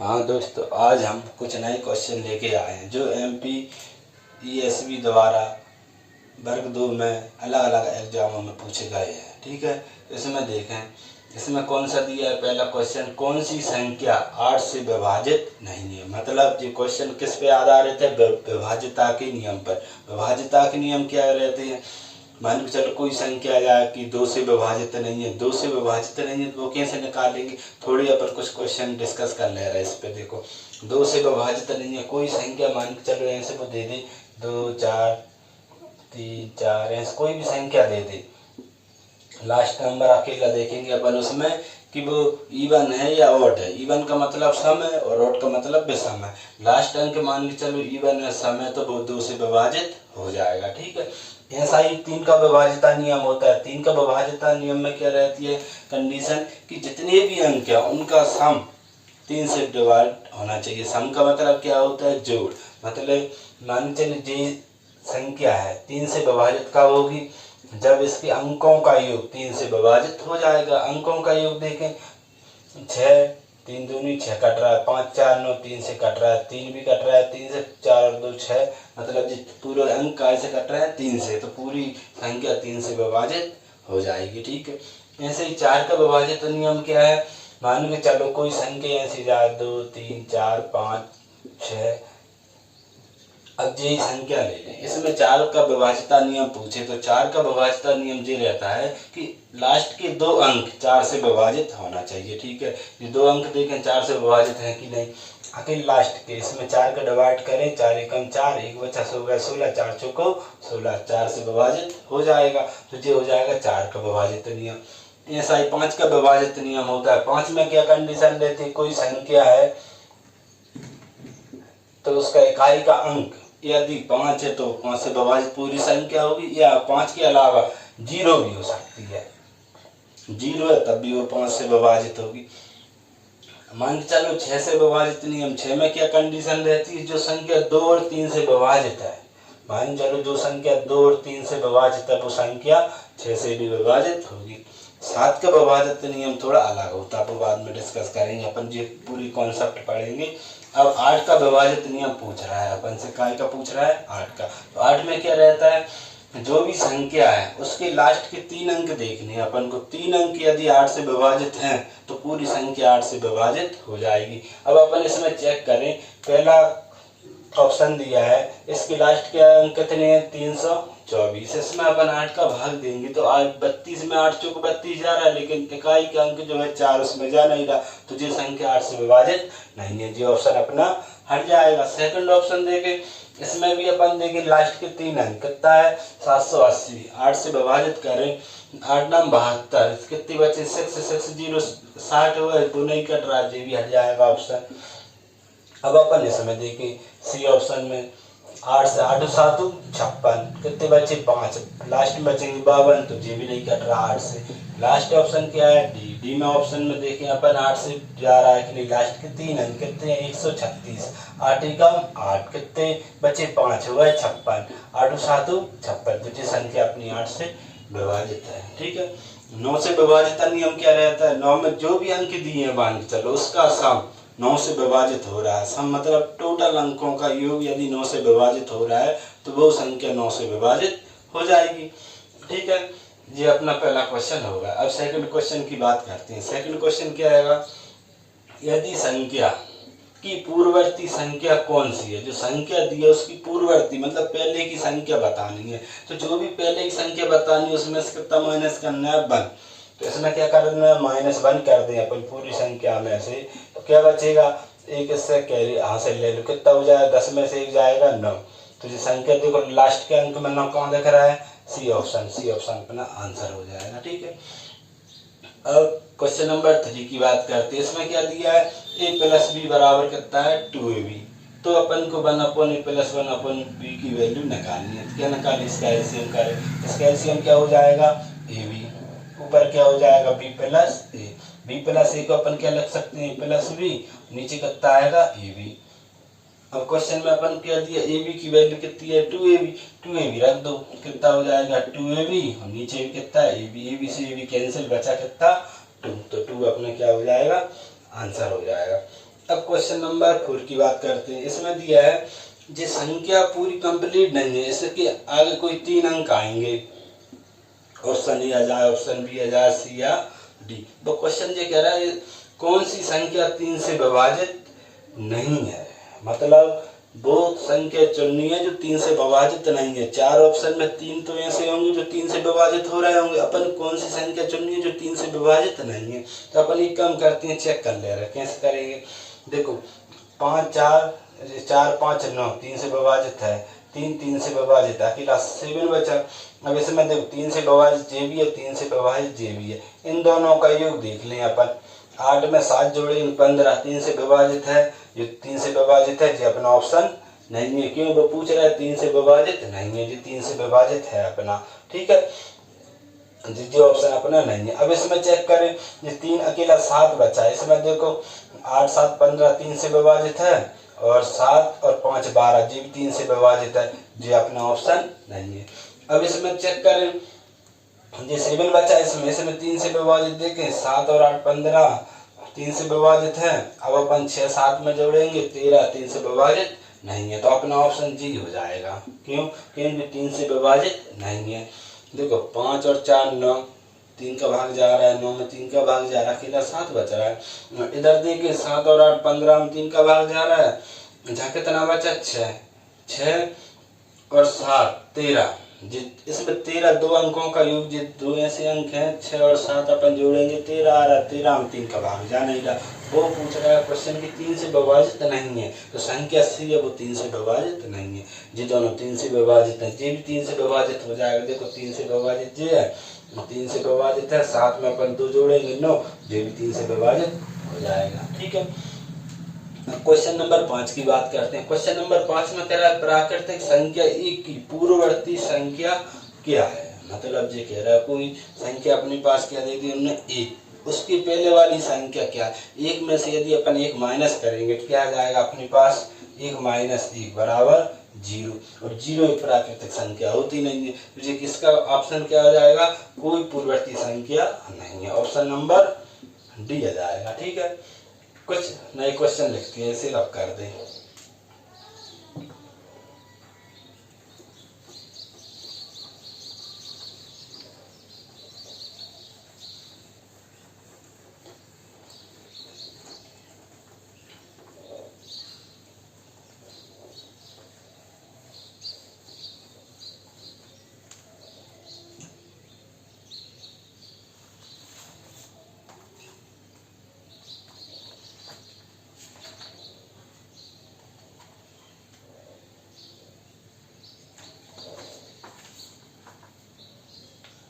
हाँ दोस्तों, आज हम कुछ नए क्वेश्चन लेके आए हैं जो MPESB द्वारा वर्ग 2 में अलग अलग एग्जामों में पूछे गए हैं। ठीक है, इसमें देखें, इसमें कौन सा दिया है। पहला क्वेश्चन, कौन सी संख्या 8 से विभाजित नहीं है। मतलब ये क्वेश्चन किस पे आधारित है? विभाज्यता के नियम पर। विभाज्यता के नियम क्या रहते हैं? मान के चलो कोई संख्या जाए कि 2 से विभाजित नहीं है, 2 से विभाजित नहीं है तो वो कैसे निकालेंगे। थोड़ी अपन कुछ क्वेश्चन डिस्कस कर ले रहे हैं इस पे। देखो, 2 से विभाजित नहीं है कोई संख्या, मान के चलो ऐसे को दे दे 2 4 3 4, ऐसे कोई भी संख्या दे दे। लास्ट नंबर अकेला देखेंगे अपन उसमें कि वो इवन है या ऑड है। इवन का मतलब सम है और ऑड का मतलब विषम है। लास्ट अंक मान के चलो इवन है, सम है, तो वो 2 से विभाजित हो जाएगा। ठीक है, ऐसा ही 3 का विभाज्यता नियम होता है। 3 का विभाज्यता नियम में क्या रहती है कंडीशन कि जितने भी अंक है उनका सम 3 से डिवाइड होना चाहिए। सम का मतलब क्या होता है? जोड़। मतलब मान चलिए जो संख्या है 3 से विभाजित कब होगी? जब इसके अंकों का योग 3 से विभाजित हो जाएगा। अंकों का योग देखें, 6 3 दूनी 6 कट रहा है, 5 4 9 3 से कट रहा है, 3 भी कट रहा है, 3 से 4 और 2 6, मतलब जी पूरे अंक कैसे कट रहा है? 3 से, तो पूरी संख्या 3 से विभाजित हो जाएगी। ठीक है, ऐसे ही 4 का विभाजित नियम क्या है? मान के चलो कोई संख्या ऐसी जाए 2 3 4 5 6, अब यही संख्या ले लें, इसमें 4 का विभाज्यता नियम पूछे तो 4 का विभाज्यता नियम ये रहता है कि लास्ट के 2 अंक 4 से विभाजित होना चाहिए। ठीक है, ये 2 अंक देखें 4 से विभाजित हैं कि नहीं। अकेले लास्ट के इसमें 4 का डिवाइड करें, 4 एकम 4, एक बचा सो गया 16, 4 चौको 16, 4 से विभाजित हो जाएगा, तो ये हो जाएगा 4 का विभाजित नियम। ऐसा ही 5 का विभाजित नियम होता है। 5 में क्या कंडीशन रहती है? कोई संख्या है तो उसका इकाई का अंक यदि 5 है तो 5 से विभाजित पूरी संख्या होगी, या 5 के अलावा 0 भी हो सकती है। 0 है तब भी वो 5 से विभाजित होगी। मान के चलो 6 से विभाजित नियम। 6 में क्या कंडीशन रहती है? जो संख्या 2 और 3 से विभाजित है, मान चलो जो संख्या 2 और 3 से विभाजित है वो संख्या 6 से भी विभाजित होगी। 7 का विभाजित नियम थोड़ा अलग होता है, वो बाद में डिस्कस करेंगे अपन, ये पूरी कॉन्सेप्ट पढ़ेंगे। अब 8 का विभाजित नियम पूछ रहा है अपन से। काय का पूछ रहा है? 8 का। तो 8 में क्या रहता है? जो भी संख्या है उसके लास्ट के 3 अंक देखने हैं अपन को। 3 अंक यदि 8 से विभाजित हैं तो पूरी संख्या 8 से विभाजित हो जाएगी। अब अपन इसमें चेक करें, पहला ऑप्शन दिया है, इसके लास्ट के अंक कितने हैं? 324। इसमें अपन 8 का भाग देंगे तो 32 में 8 चौक 32 जा रहा है, लेकिन इकाई का अंक जो है 4 उसमें जा नहीं रहा, तो ये संख्या 8 से विभाजित नहीं है। ये ऑप्शन अपना हट जाएगा। सेकंड ऑप्शन देखें, इसमें भी अपन देखें लास्ट के 3 अंक कितना है? 780। 8 से विभाजित करें, 8 नाम 72, कितने बचे? 6 0 60 हुआ है, तो नहीं कट रहा, ये भी हट जाएगा ऑप्शन। अब अपन इसमें देखें सी ऑप्शन में 8 से 8 7 56, कितने बचे? 5, लास्ट में बचेंगे 52, तो ये भी नहीं कट रहा 8 से। लास्ट ऑप्शन क्या है? डी। डी में ऑप्शन में देखें अपन 8 से जा रहा है कि नहीं। लास्ट के 3 अंक कितने हैं? 136, 8 एकम 8, कितने बचे? 5 हुआ है 56, 8 7 56, तो ये संख्या अपनी 8 से विभाजित है। ठीक है, 9 से विभाजित नियम क्या रहता है? 9 में जो भी अंक दिए हैं मान के चलो उसका सम 9 से विभाजित हो रहा है। सम मतलब टोटल अंकों का योग यदि 9 से विभाजित हो रहा है तो वो संख्या 9 से विभाजित हो जाएगी। ठीक है, ये अपना पहला क्वेश्चन होगा। अब सेकंड क्वेश्चन की बात करते हैं। सेकंड क्वेश्चन क्या आएगा? यदि संख्या की पूर्ववर्ती संख्या कौन सी है? जो संख्या दी है उसकी पूर्ववर्ती मतलब पहले की संख्या बतानी है। तो जो भी पहले की संख्या बतानी है उसमें से कितना माइनस करना है? 1। तो इसमें क्या करना है? -1 कर दें अपन पूरी संख्या में से, तो क्या बचेगा? एक इससे कैरी यहाँ से ले लो, कितना हो जाएगा? 10 में से 1 जाएगा 9। तो ये संख्या देखो लास्ट के अंक में 9 कहाँ दिख रहा है? C option. सी ऑप्शन अपना आंसर हो जाएगा। ठीक है, अब क्वेश्चन नंबर 3 की बात करते हैं। इसमें क्या दिया है? a + b बराबर कितना है? 2ab। तो अपन को 1/a + 1/b की वैल्यू निकालनी है। क्या निकालें? इसका एलसीएम करें। इसका एलसीएम क्या हो जाएगा? ab। ऊपर क्या हो जाएगा? b + a। b + a को अपन क्या लिख सकते हैं? a + b। नीचे कितना आएगा? ab। अब क्वेश्चन में अपन क्या दिया? ab की वैल्यू कितनी है? 2ab। 2ab रख दो, कितना हो जाएगा? 2ab। और नीचे भी कितना है? ab। ab से ab कैंसिल, बचा कितना? 2। तो 2 अपना क्या हो जाएगा? आंसर हो जाएगा। अब क्वेश्चन नंबर 4 की बात करते हैं। इसमें दिया है जो संख्या पूरी कंप्लीट नहीं है, इसके आगे कोई 3 अंक आएंगे, ऑप्शन ए आ जाए, ऑप्शन बी आ जाए, सी या डी। तो क्वेश्चन ये कह रहा है कौन सी संख्या 3 से विभाजित नहीं है, मतलब वो संख्या चुननी है जो 3 से विभाजित नहीं है। 4 ऑप्शन में 3 तो ऐसे होंगे जो 3 से विभाजित हो रहे होंगे, अपन कौन सी संख्या चुननी है जो 3 से विभाजित नहीं है। तो अपन एक काम करते हैं, चेक कर ले रहे, कैसे करेंगे। देखो 5 4 4 5 9 3 से विभाजित है, 3 3 से विभाजित है, अकेला 7 बचा। अब इसमें देखो 3 से विभाजित जे भी है, 3 से विभाजित जे भी है, इन दोनों का योग देख लें अपन। 8 में 7 जोड़ेंगे 15, 3 से विभाजित है, जो 3 से विभाजित है जो अपना ऑप्शन नहीं है। क्यों, वो पूछ रहा है 3 से विभाजित नहीं है, जो 3 से विभाजित है अपना, ठीक है, जो ऑप्शन अपना नहीं है। अब इसमें चेक करें, ये 3 अकेला 7 बचा है, इसमें देखो 8 7 15 3 से विभाजित है, और 7 और 5 12 जी भी 3 से विभाजित है, जो अपना ऑप्शन नहीं है। अब इसमें चेक करें, ये 7 बचा है, इसमें 3 से विभाजित देखें, 7 और 8 15 3 से विभाजित है। अब अपन 6 7 में जोड़ेंगे 13, 3 से विभाजित नहीं है, तो अपना ऑप्शन जी हो जाएगा। क्यों, क्योंकि 3 से विभाजित नहीं है। देखो 5 और 4 9, 3 का भाग जा रहा है, 9 में 3 का भाग जा रहा है, अकेला 7 बच रहा है। इधर देखिए 7 और 8 15 में 3 का भाग जा रहा है, जहाँ कितना बचा 6, 6 और 7 13, इसमें 13 दो अंकों का योग, जो 2 ऐसे अंक हैं 6 और 7 अपन जोड़ेंगे 13 आ रहा है, 13 में 3 का भाग जा नहीं रहा। वो पूछ रहा है क्वेश्चन की 3 से विभाजित नहीं है, तो संख्या सी है वो 3 से विभाजित नहीं है। ये दोनों 3 से विभाजित है, ये भी 3 से विभाजित हो जाएगा। देखो 3 से विभाजित ये है, 3 से विभाजित है, 7 में अपन 2 जोड़ेंगे 9, ये भी 3 से विभाजित हो जाएगा, ठीक है। क्वेश्चन नंबर 5 की बात करते हैं। क्वेश्चन नंबर 5 में कह रहा है प्राकृतिक संख्या एक की पूर्ववर्ती संख्या क्या है, मतलब ये कह रहा है कोई संख्या अपने पास क्या दे दी हमने 1, उसकी पहले वाली संख्या क्या है। 1 में से यदि अपन 1 माइनस करेंगे तो क्या आ जाएगा अपने पास, 1 माइनस 1 बराबर 0, और 0 एक प्राकृतिक संख्या होती नहीं है, तो ये किसका ऑप्शन क्या आ जाएगा, कोई पूर्ववर्ती संख्या नहीं है, ऑप्शन नंबर डी आ जाएगा, ठीक है। कुछ नए क्वेश्चन लिखते हैं, इसे रब कर दें।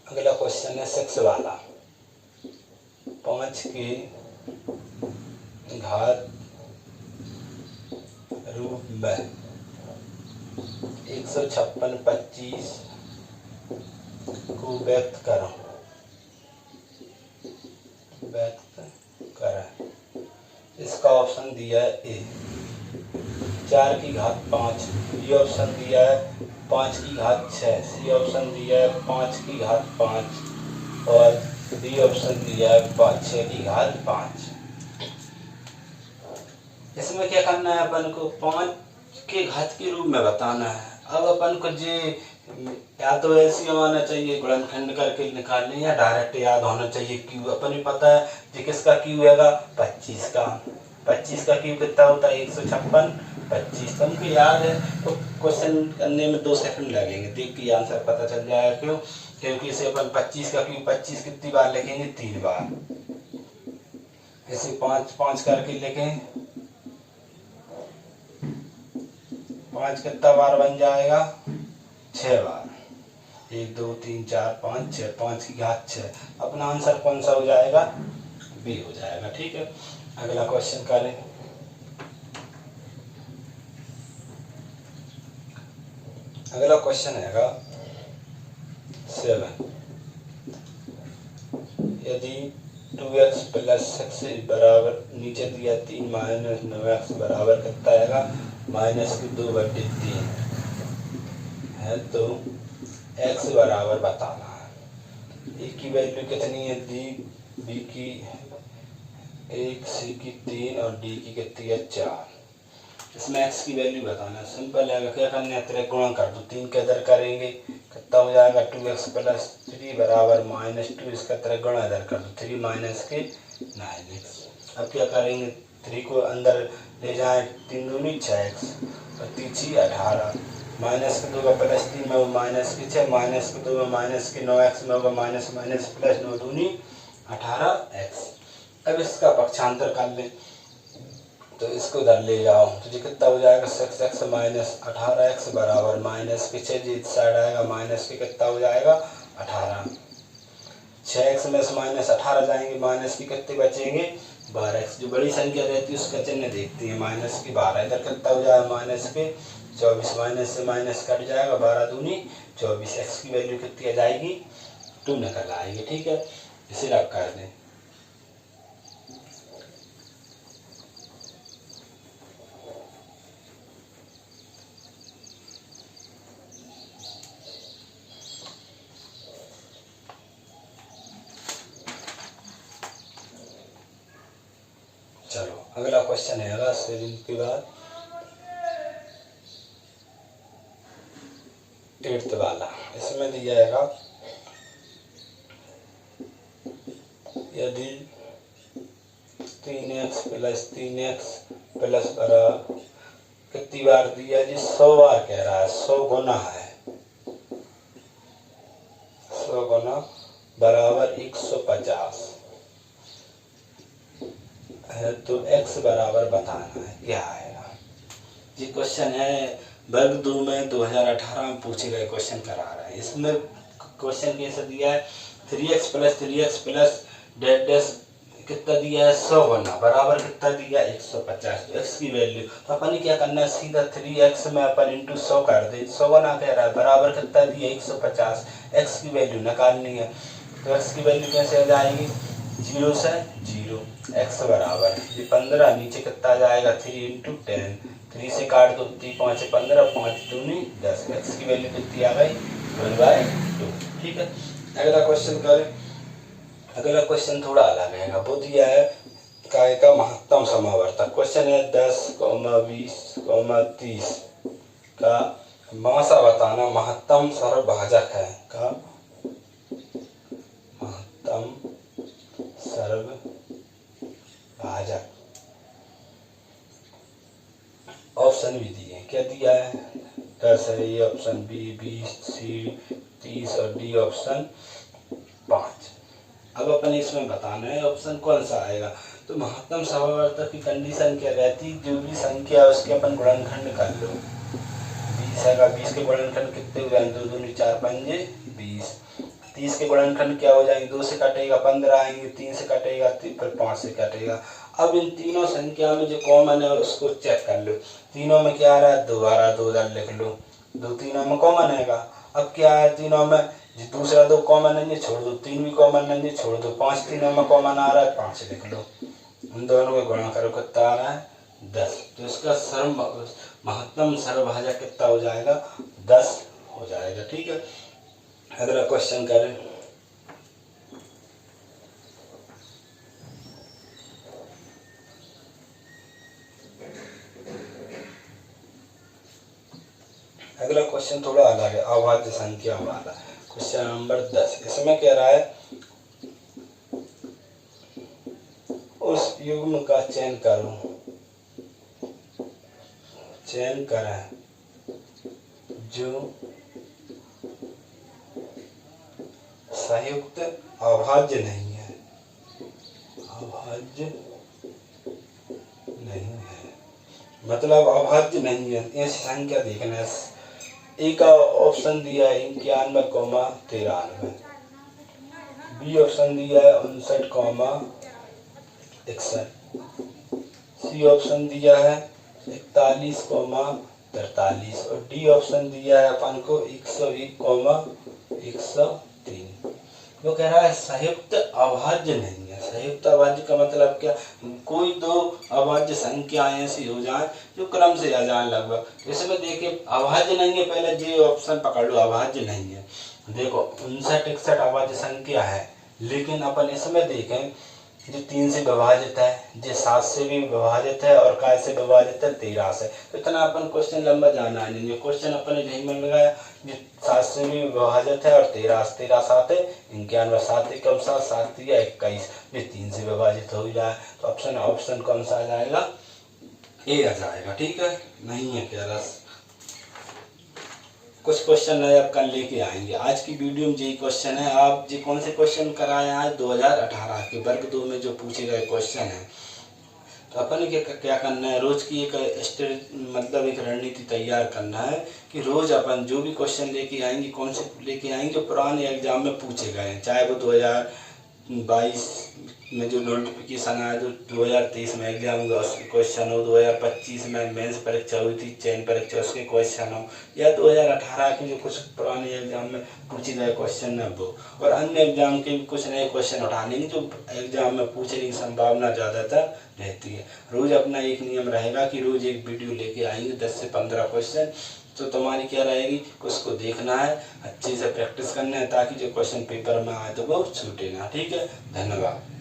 अगला क्वेश्चन है 6 वाला, 5 की घात रूप में 156 25 को व्यक्त करो, इसका ऑप्शन दिया है ए 4 की घात 5, बी ऑप्शन दिया है 5 की घात 6, सी ऑप्शन दिया है 5 की घात 5, और डी ऑप्शन दिया है 6 की घात 5। इसमें क्या करना है, अपन को 5 के घात के रूप में बताना है। अब अपन को जे या तो ऐसे होना चाहिए गुणनखंड करके निकालने, या डायरेक्ट याद होना चाहिए क्यू। अपन को पता है जी किसका क्यू हैगा 25 का, 25 का क्यू कितना होता है 156 25, तुमको याद है तो क्वेश्चन करने में 2 सेकंड लगेंगे, देख के आंसर पता चल जाएगा। क्यों, क्योंकि इसे अपन 25 का क्यू 25 कितनी बार लिखेंगे 3 बार, ऐसे 5 5 करके लिखें, 5 कितना बार बन जाएगा 6 बार, 1 2 3 4 5 6, 5 की घात 6, अपना आंसर कौन सा हो जाएगा, बी हो जाएगा, ठीक है। अगला क्वेश्चन करें। अगला क्वेश्चन हैगा 7, यदि 2x प्लस 6 बराबर, नीचे दिया 3 माइनस 9x बराबर कितना आएगा -2/3 है, तो x बराबर बताना है। ए की वैल्यू कितनी है दी, बी की 1 सी की 3 और डी की कितनी है 4। इसमें x की वैल्यू बताना सिंपल है, क्या करना है त्रिक गुणा कर दो, 3 के इधर करेंगे कितना हो जाएगा 2x प्लस 3 बराबर -2, इसका त्रिक गुणा इधर कर दो 3 माइनस के 9x। अब क्या करेंगे 3 को अंदर ले जाएं, 3 दूनी 6x और 3 18, माइनस के 2 का प्लस 3 में वो माइनस के 6, माइनस के 2 में माइनस के 9x में होगा माइनस माइनस प्लस 9 दूनी 18x। अब इसका पक्षांतर कर लें तो इसको इधर ले जाओ तो जी कितना हो जाएगा 6x माइनस 18x बराबर माइनस के 6, जी साइड आएगा माइनस के कितना हो जाएगा 18, 6x में से माइनस 18 जाएंगे, माइनस की कितने बचेंगे 12x। जो बड़ी संख्या रहती है उसका चिन्ह देखते हैं, माइनस की 12, इधर कितना हो जाएगा माइनस के 24, माइनस से माइनस कट जाएगा 12 दूनी 24, x की वैल्यू कितनी आ जाएगी 2 निकल आएगी। ठीक है, इसे रख कर दें। चलो अगला क्वेश्चन है 7 के बाद 8th वाला। इसमें दिया है यदि 3x प्लस 3x प्लस बराबर कितनी बार दिया जी 100 बार कह रहा है, 100 गुना है, 100 गुना बराबर 150 है तो x बराबर बताना है, क्या आएगा जी। क्वेश्चन है वर्ग 2 में 2018 में पूछे गए क्वेश्चन करा रहा है। इसमें क्वेश्चन कैसे दिया है 3x प्लस डेट डैश कितना दिया है 100 गुना बराबर कितना दिया 150, तो x की वैल्यू तो अपन क्या करना है सीधा 3x में अपन इंटू 100 कर दे, 100 गुना कह रहा है बराबर कितना दिया 150, x की वैल्यू निकालनी है तो x की वैल्यू कैसे आ जाएगी 0 से 0, x बराबर ये 15, नीचे कितना आ जाएगा 3 इंटू 10, 3 से काट दो 3 5 15, 5 दूनी 10, x की वैल्यू कितनी आ गई 1/2। ठीक है, अगला क्वेश्चन करें। अगला क्वेश्चन थोड़ा अलग है, वो दिया है काय का महत्तम समावर्तक। क्वेश्चन है 10, 20, 30 का मासा बताना, महत्तम सर्वभाजक है का महत्तम सर्वभाजक। ऑप्शन भी दिए, क्या दिया है 10 है ये ऑप्शन बी, 20, सी 30 और डी ऑप्शन 5। अब अपन इसमें बताना है ऑप्शन कौन सा आएगा। तो महत्तम समावर्तक की कंडीशन क्या रहती, जो भी संख्या है उसके अपन गुणनखंड कर लो। 20 है 20 के गुणनखंड कितने हो जाएंगे 2 दूनी 4 पंजे 20, 30 के गुणनखंड क्या हो जाएंगे 2 से कटेगा 15 आएंगे, 3 से कटेगा फिर 5 से कटेगा। अब इन तीनों संख्या में जो कॉमन है उसको चेक कर लो, तीनों में क्या आ रहा है 2 आ रहा है, 2 उधर लिख लो, 2 तीनों में कॉमन हैगा। अब क्या है तीनों में जी दूसरा 2 कॉमन है छोड़ दो, 3 भी कॉमन है छोड़ दो, 5 तीनों में कॉमन आ रहा है 5 लिख लो, उन दोनों को गुणा करो कितना आ रहा है 10, तो इसका महत्तम सर्वभाजक कितना हो जाएगा 10 हो जाएगा। ठीक है, अगला क्वेश्चन करें। अगला क्वेश्चन थोड़ा अलग है, अभाज्य संख्या वाला, क्वेश्चन नंबर 10। इसमें कह रहा है उस युग्म का चयन करो, चयन करें जो संयुक्त अभाज्य नहीं है, अभाज्य नहीं है मतलब अभाज्य नहीं है, ऐसी संख्या देखना है। ए का ऑप्शन दिया है 91,93, बी ऑप्शन दिया है 59,61, सी ऑप्शन दिया है 41,43 और डी ऑप्शन दिया है अपन को 101,103। वो कह रहा है संयुक्त अभाज्य नहीं है। संयुक्त अभाज्य का मतलब क्या, कोई 2 अभाज्य संख्याएं ऐसी हो जाए जो क्रम से आ जाए लगभग, इसमें देखिए अभाज्य नहीं है, पहले जे ऑप्शन पकड़ लो अभाज्य नहीं है। देखो 59, 61 अभाज्य संख्या है, लेकिन अपन इसमें देखें जो 3 से विभाजित है, जो 7 से भी विभाजित है और काय से विभाजित है 13 से। तो इतना अपन क्वेश्चन लंबा जाना नहीं है, क्वेश्चन अपन ने यही में लगाया जो 7 से भी विभाजित है और 13 7 है 91, 7 एकम 7, 7 या 21, जो 3 से विभाजित हो जाए तो ऑप्शन कौन सा आ जाएगा, ए आ जाएगा। ठीक है, नहीं है क्या रस। कुछ क्वेश्चन नए आप कल लेके आएंगे। आज की वीडियो में यही क्वेश्चन है। आप जी कौन से क्वेश्चन कराए आज 2018 के वर्ग 2 में जो पूछे गए क्वेश्चन हैं। तो अपन क्या करना है, रोज की एक मतलब एक रणनीति तैयार करना है कि रोज अपन जो भी क्वेश्चन लेके आएंगे, कौन से लेके आएंगे जो पुराने एग्जाम में पूछे गए हैं, चाहे वो 2022 में जो नोटिफिकेशन आया जो 2023 में एग्जाम हुआ उसके क्वेश्चन हो, 2025 में मेंस परीक्षा हुई थी चयन परीक्षा उसके क्वेश्चन हो, या 2018 के जो कुछ पुराने एग्जाम में पूछे गए क्वेश्चन है वो, और अन्य एग्जाम के भी कुछ नए क्वेश्चन उठा लेंगे जो एग्जाम में पूछने की संभावना ज़्यादातर रहती है। रोज़ अपना एक नियम रहेगा कि रोज़ एक वीडियो लेके आएंगे 10 से 15 क्वेश्चन। तो तुम्हारी क्या रहेगी, उसको देखना है, अच्छे से प्रैक्टिस करना है ताकि जो क्वेश्चन पेपर में आए तो वो छूटे ना। ठीक है, धन्यवाद।